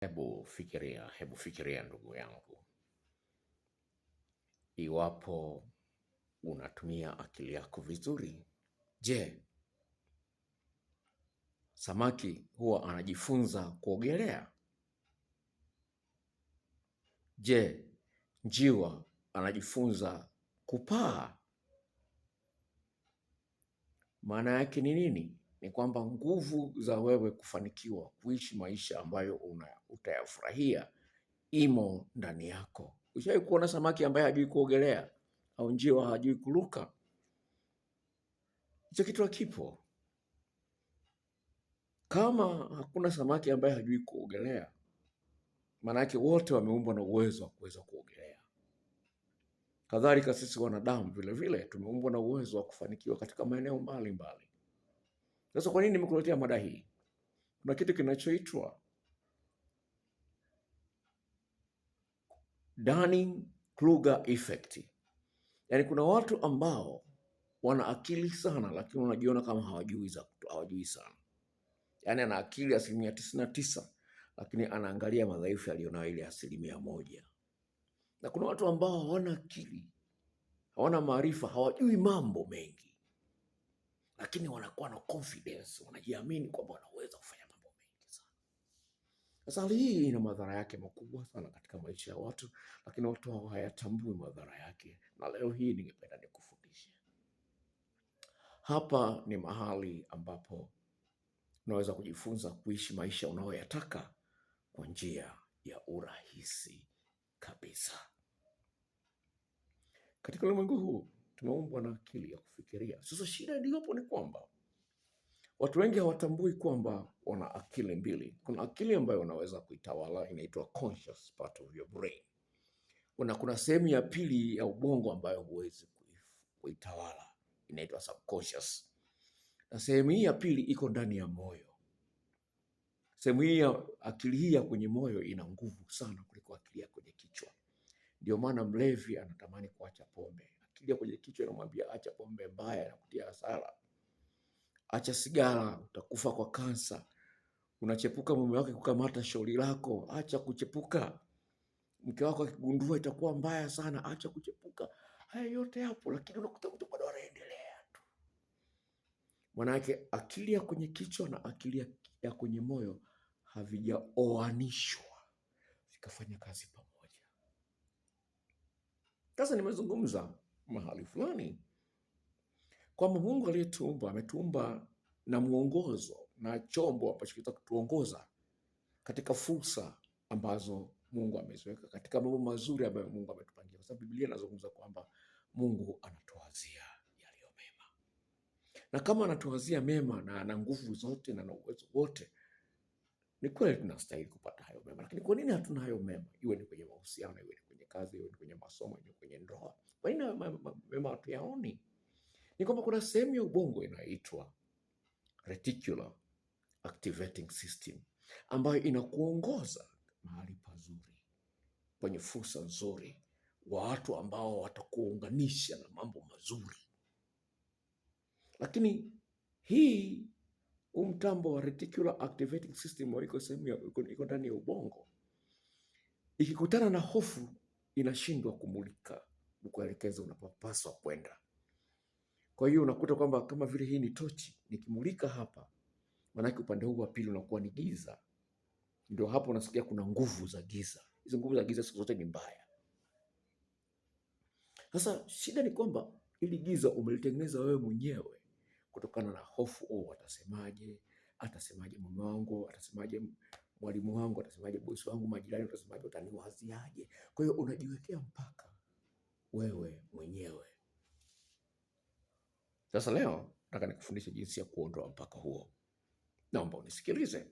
Hebu fikiria ndugu yangu, iwapo unatumia akili yako vizuri. Je, samaki huwa anajifunza kuogelea? Je, njiwa anajifunza kupaa? Maana yake ni nini? Ni kwamba nguvu za wewe kufanikiwa kuishi maisha ambayo utayafurahia imo ndani yako. Ushawahi kuona samaki ambaye hajui kuogelea au njiwa hajui kuruka? Hicho kitu hakipo. Kama hakuna samaki ambaye hajui kuogelea, maana yake wote wameumbwa na uwezo wa kuweza kuogelea. Kadhalika sisi wanadamu vile vile tumeumbwa na uwezo wa kufanikiwa katika maeneo mbalimbali. Sasa kwa nini nimekuletea mada hii? Kuna kitu kinachoitwa Dunning-Kruger effect. Yaani kuna watu ambao wana akili sana lakini wanajiona kama hawajui sana. Yaani ana akili 99% lakini anaangalia madhaifu aliyonayo ile 1%. Na kuna watu ambao hawana akili, hawana maarifa, hawajui mambo mengi, lakini wanakuwa na confidence, wanajiamini kwamba wanaweza kufanya mambo mengi sana. Sasa hali hii ina madhara yake makubwa sana katika maisha ya watu, lakini watu hao hayatambui madhara yake, na leo hii ningependa nikufundishe. Hapa ni mahali ambapo unaweza kujifunza kuishi maisha unayoyataka kwa njia ya urahisi kabisa. Katika ulimwengu huu tumeumbwa na akili ya kufikiria. Sasa shida iliyopo ni kwamba watu wengi hawatambui kwamba wana akili mbili. Kuna akili ambayo unaweza kuitawala, inaitwa conscious part of your brain. Kuna sehemu ya pili ya ubongo ambayo huwezi kuitawala, inaitwa subconscious. Na sehemu hii ya pili iko ndani ya moyo. Sehemu hii ya akili hii ya kwenye moyo ina nguvu sana kuliko akili ya kwenye kichwa. Ndio maana mlevi anatamani kuacha pombe. Akili ya kwenye kichwa inamwambia acha pombe mbaya na kutia hasara. Acha sigara, utakufa kwa kansa. Unachepuka mume wake kukamata shauri lako, acha kuchepuka. Mke wako akigundua itakuwa mbaya sana, acha kuchepuka. Haya yote hapo, lakini unakuta mtu bado anaendelea tu. Maana yake akili ya kwenye kichwa na akili ya kwenye moyo havijaoanishwa vikafanya kazi pamoja. Sasa nimezungumza mahali fulani kwamba Mungu aliyetuumba ametuumba na mwongozo na chombo ambacho kitakutuongoza katika fursa ambazo Mungu ameziweka, katika mambo mazuri ambayo Mungu ametupangia. Kwa sababu Biblia inazungumza kwamba Mungu anatuwazia yaliyo mema. Na kama anatuwazia mema na ana nguvu zote na ana uwezo wote, ni kweli tunastahili kupata hayo mema. Lakini kwa nini hatuna hayo mema? Iwe ni kwenye mahusiano, iwe ni kwenye kazi, iwe ni kwenye masomo, iwe ni kwenye ndoa. Kwa nini mema hatuyaoni? Ni kwamba kuna sehemu ya ubongo inaitwa reticular activating system ambayo inakuongoza mahali pazuri, kwenye fursa nzuri, watu ambao watakuunganisha na mambo mazuri. Lakini hii mtambo wa reticular activating system iko ndani ya ubongo, ikikutana na hofu inashindwa kumulika kuelekeza unapopaswa kwenda. Kwa hiyo unakuta kwamba kama vile hii ni tochi, nikimulika hapa, maanake upande huu wa pili unakuwa ni giza. Ndio hapo unasikia kuna nguvu za giza. Hizo nguvu za giza siku zote ni mbaya. Sasa shida ni kwamba ili giza umelitengeneza wewe mwenyewe kutokana na hofu. Watasemaje? Atasemaje mume wangu? Atasemaje mwalimu wangu? Atasemaje bosi wangu? Majirani watasemaje? Utaniwaziaje? Kwa hiyo unajiwekea mpaka wewe mwenyewe. Sasa leo nataka nikufundishe jinsi ya kuondoa mpaka huo. Naomba unisikilize.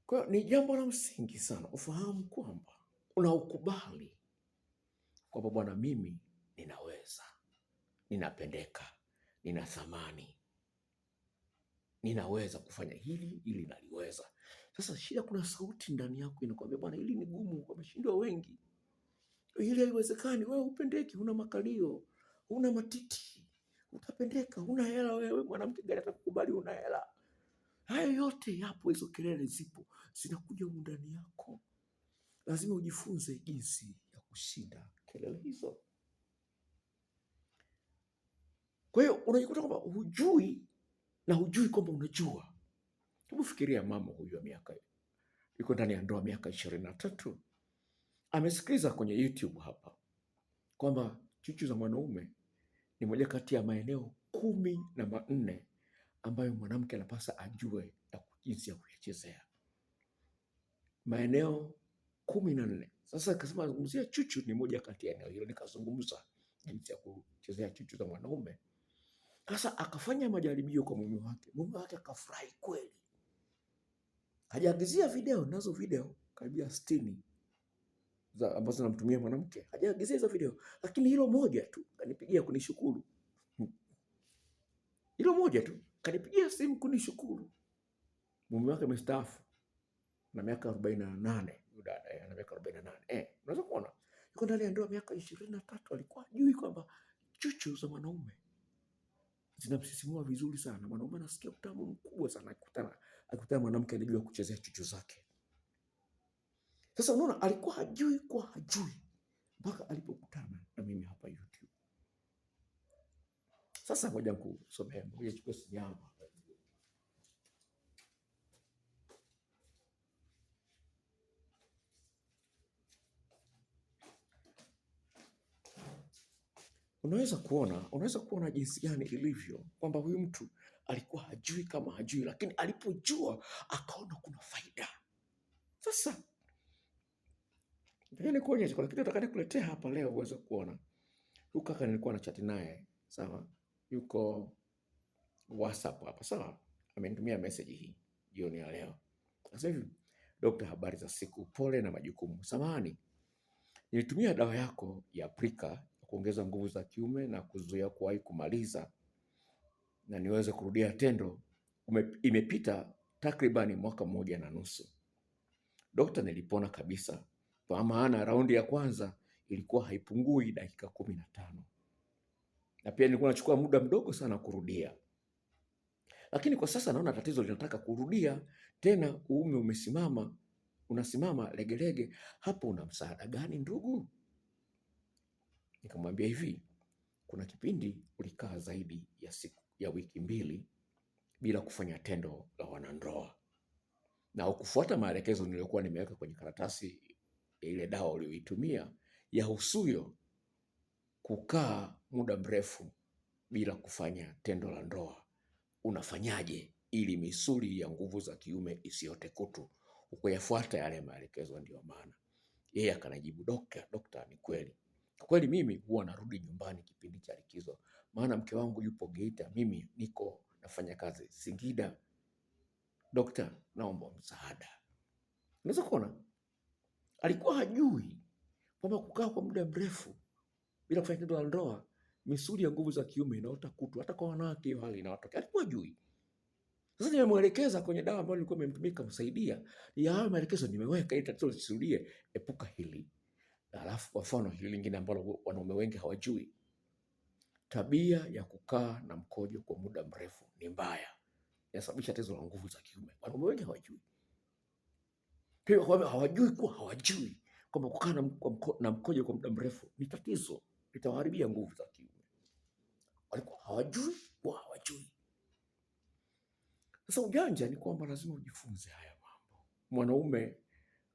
Kwa hiyo ni jambo la msingi sana ufahamu kwamba unaukubali kwamba Bwana, mimi ninaweza, ninapendeka, nina thamani, ninaweza kufanya hili ili naliweza. Sasa shida, kuna sauti ndani yako inakwambia Bwana, hili ni gumu, wameshindwa wengi, hili haiwezekani, wewe upendeki, huna makalio, huna matiti, utapendeka, huna hela, wewe mwanamke gani atakukubali una hela? Haya yote yapo, hizo kelele zipo, zinakuja ndani yako. Lazima ujifunze jinsi ya kushinda kelele hizo. Kwa hiyo unajikuta kwamba hujui na hujui kwamba unajua. Hebu fikiria mama huyu wa miaka, yuko ndani ya ndoa miaka 23, amesikiliza kwenye YouTube hapa kwamba chuchu za mwanaume ni moja kati ya maeneo 14 ambayo mwanamke anapaswa ajue jinsi ya kuyachezea. Maeneo 14. Sasa akasema zungumzia chuchu ni moja kati ya eneo hilo, nikazungumza jinsi ya kuchezea chuchu za mwanaume. Sasa akafanya majaribio kwa mume wake. Mume wake akafurahi kweli. Hajaagizia video, nazo video karibia 60 ambazo namtumia mwanamke. Hajaagizia hizo video, lakini hilo moja tu kanipigia kunishukuru. Hilo moja tu kanipigia simu kunishukuru. Mume wake amestaafu na miaka 48, dada ana miaka 48. Unaweza kuona yuko ndani ya ndoa miaka 23, alikuwa hajui kwamba chuchu za mwanaume zinamsisimua vizuri sana. Mwanaume anasikia utamu mkubwa sana akikutana mwanamke anajua kuchezea chuchu zake. Sasa unaona, alikuwa hajui mpaka alipokutana na mimi hapa YouTube. Sasa ngoja nikusomee, ngoja chukua simu. Unaweza kuona jinsi gani ilivyo kwamba huyu mtu alikuwa hajui kama hajui, lakini alipojua akaona kuna faida. Sasa ndio nikuonyesha kuna kitu nataka nikuletea hapa leo uweze kuona. Huyu kaka nilikuwa na chat naye, sawa? Yuko WhatsApp hapa, sawa? Amenitumia message hii jioni ya leo. Sasa hivi, Dokta, habari za siku, pole na majukumu. Samahani, nilitumia dawa yako ya Prika kuongeza nguvu za kiume na kuzuia kuwahi kumaliza na niweze kurudia tendo. Imepita takribani 1.5 mwaka. Dokta, nilipona kabisa. Kwa maana raundi ya kwanza ilikuwa haipungui dakika 15. Na pia nilikuwa nachukua muda mdogo sana kurudia. Lakini kwa sasa naona tatizo linataka kurudia tena, uume unasimama legelege. Hapo una msaada gani ndugu? Nikamwambia hivi, kuna kipindi ulikaa zaidi ya wiki 2 bila kufanya tendo la wanandoa na ukufuata maelekezo niliyokuwa nimeweka kwenye karatasi ya ile dawa uliyoitumia ya husuyo kukaa muda mrefu bila kufanya tendo la ndoa. Unafanyaje ili misuli ya nguvu za kiume isiote kutu? Ukuyafuata yale maelekezo. Ndio maana yeye akanajibu, dokta, ni kweli mimi huwa narudi nyumbani kipindi cha likizo, maana mke wangu yupo Geita, mimi niko nafanya kazi Singida. Dokta, naomba msaada. Unaweza kuona alikuwa hajui kwamba kukaa kwa muda mrefu bila kufanya tendo la ndoa misuli ya nguvu za kiume inaota kutu. Hata kwa wanawake hiyo hali inawatokea, alikuwa hajui. Sasa nimemwelekeza kwenye dawa ambayo nilikuwa nimemtumika kumsaidia. Ya hayo maelekezo nimeweka ili tatizo lisirudie, epuka hili. Alafu kwa mfano hili lingine ambalo wanaume wengi hawajui, tabia ya kukaa na mkojo kwa muda mrefu ni mbaya, inasababisha tatizo la nguvu za kiume. Wanaume wengi hawajui. Pia hawajui kwamba kukaa na mkojo kwa muda mrefu ni tatizo, litawaharibia nguvu za kiume. Walikuwa hawajui. Sasa ujanja ni kwamba lazima ujifunze haya mambo. Mwanaume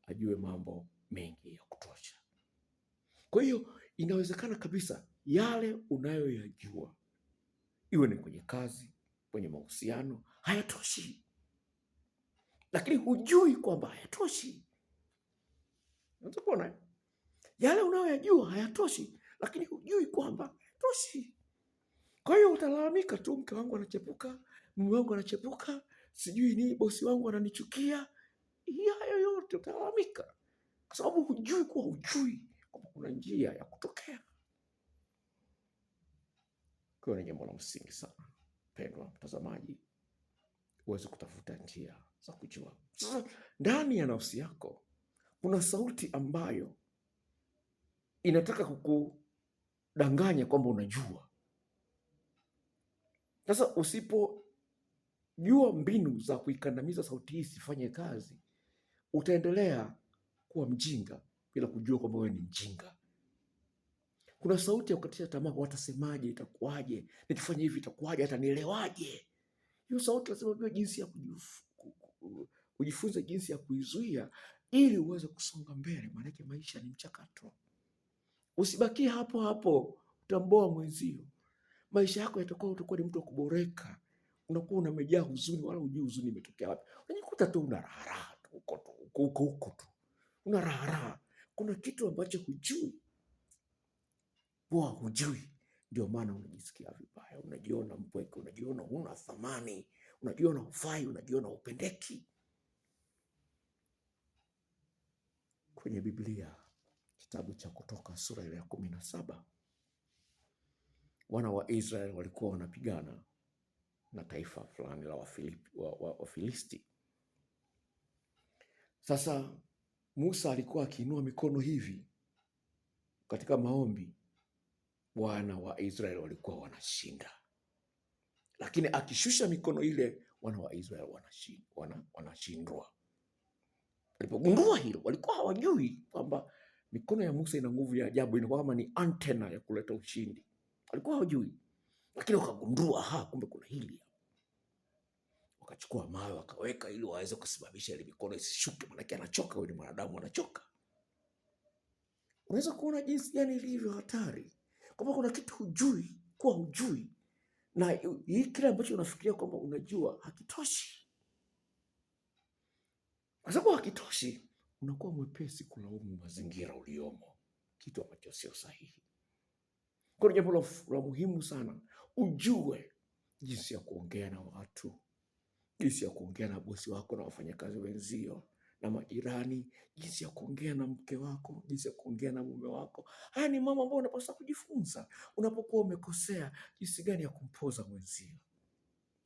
ajue mambo mengi ya kutosha. Kwa hiyo inawezekana kabisa yale unayoyajua, iwe ni kwenye kazi, kwenye mahusiano, hayatoshi, lakini hujui kwamba hayatoshi. Unataka yale unayoyajua hayatoshi, lakini hujui kwamba hayatoshi. Kwa hiyo utalalamika tu, mke wangu anachepuka, mume wangu anachepuka, sijui nini, bosi wangu ananichukia. Hayo yote utalalamika kwa sababu hujui kwamba kuna njia ya kutokea. Kwa ni jambo la msingi sana, pendwa mtazamaji, uweze kutafuta njia za kujua. Sasa ndani ya nafsi yako kuna sauti ambayo inataka kukudanganya kwamba unajua. Sasa usipojua mbinu za kuikandamiza sauti hii isifanye kazi, utaendelea kuwa mjinga bila kujua kwamba wewe ni mjinga. Kuna sauti ya kukatisha tamaa, watasemaje, itakuwaje, nikifanya hivi itakuwaje, atanielewaje? Hiyo sauti lazima ujue jinsi ya ujifunze jinsi ya kuizuia ili uweze kusonga mbele, maanake maisha ni mchakato. Usibakie hapo hapo, utamboa mwenzio. Maisha yako utakuwa ni mtu wa kuboreka. Unakuwa umejaa huzuni, wala hujui huzuni imetokea wapi. Unajikuta tu una raha tu huko tu. Una raha. Kuna kitu ambacho hujui. Hujui. Ndio maana unajisikia vibaya, unajiona mpweke, unajiona huna thamani, unajiona hufai, unajiona upendeki. Kwenye Biblia, kitabu cha Kutoka sura ya 17, wana wa Israeli walikuwa wanapigana na taifa fulani la Wafilisti. Sasa Musa alikuwa akiinua mikono hivi katika maombi, wana wa Israeli walikuwa wanashinda. Lakini akishusha mikono ile, wana wa Israeli wanashindwa. Walipogundua hilo, walikuwa hawajui kwamba mikono ya Musa ina nguvu ya ajabu, inakuwa kama ni antena ya kuleta ushindi. Walikuwa hawajui, lakini wakagundua, kumbe kuna hili. Wakachukua mawe wakaweka ili waweze kusimamisha ile mikono isishuke, maana anachoka, yule mwanadamu anachoka. Unaweza kuona jinsi gani ilivyo hatari, kwamba kuna kitu hujui, na hii kile ambacho unafikiria kwamba unajua hakitoshi. Kwa sababu hakitoshi, unakuwa mwepesi kulaumu mazingira uliomo, kitu ambacho sio sahihi. Kwa jambo la muhimu sana, ujue jinsi ya kuongea na watu, jinsi ya kuongea na bosi wako na wafanyakazi wenzio na majirani, jinsi ya kuongea na mke wako, jinsi ya kuongea na mume wako. Haya ni mambo ambayo unapaswa kujifunza. Unapokuwa umekosea, jinsi gani ya kumpoza mwenzio.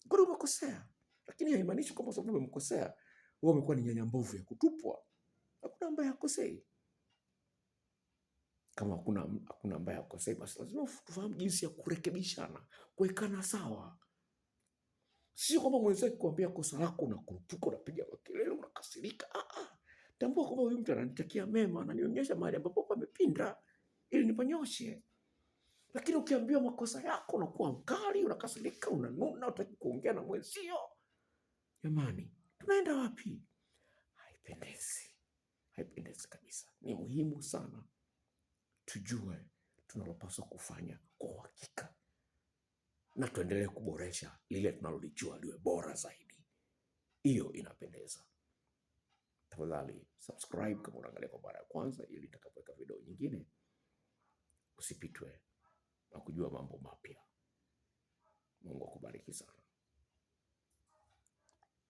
Kwa umekosea, lakini haimaanishi kwamba sababu umekosea wewe umekuwa ni nyanya mbovu ya kutupwa. Hakuna ambaye hakosei. Kama hakuna ambaye hakosei, basi lazima tufahamu jinsi ya kurekebishana, kuwekana sawa. Sio kwamba mwenzako akikwambia kosa lako unakurupuka, unapiga kelele, unakasirika. Tambua kwamba huyu mtu ananitakia mema, ananionyesha mahali ambapo pamepinda ili nipanyoshe. Lakini ukiambiwa makosa yako unakuwa mkali, unakasirika, unanuna, hutaki kuongea na mwenzio. Jamani, tunaenda wapi? Haipendezi kabisa. Ni muhimu sana tujue tunalopaswa kufanya kwa uhakika, na tuendelee kuboresha lile tunalolijua liwe bora zaidi. Hiyo inapendeza. Tafadhali subscribe kama unaangalia kwa mara ya kwanza, ili nitakapoweka video nyingine usipitwe na kujua mambo mapya. Mungu akubariki sana.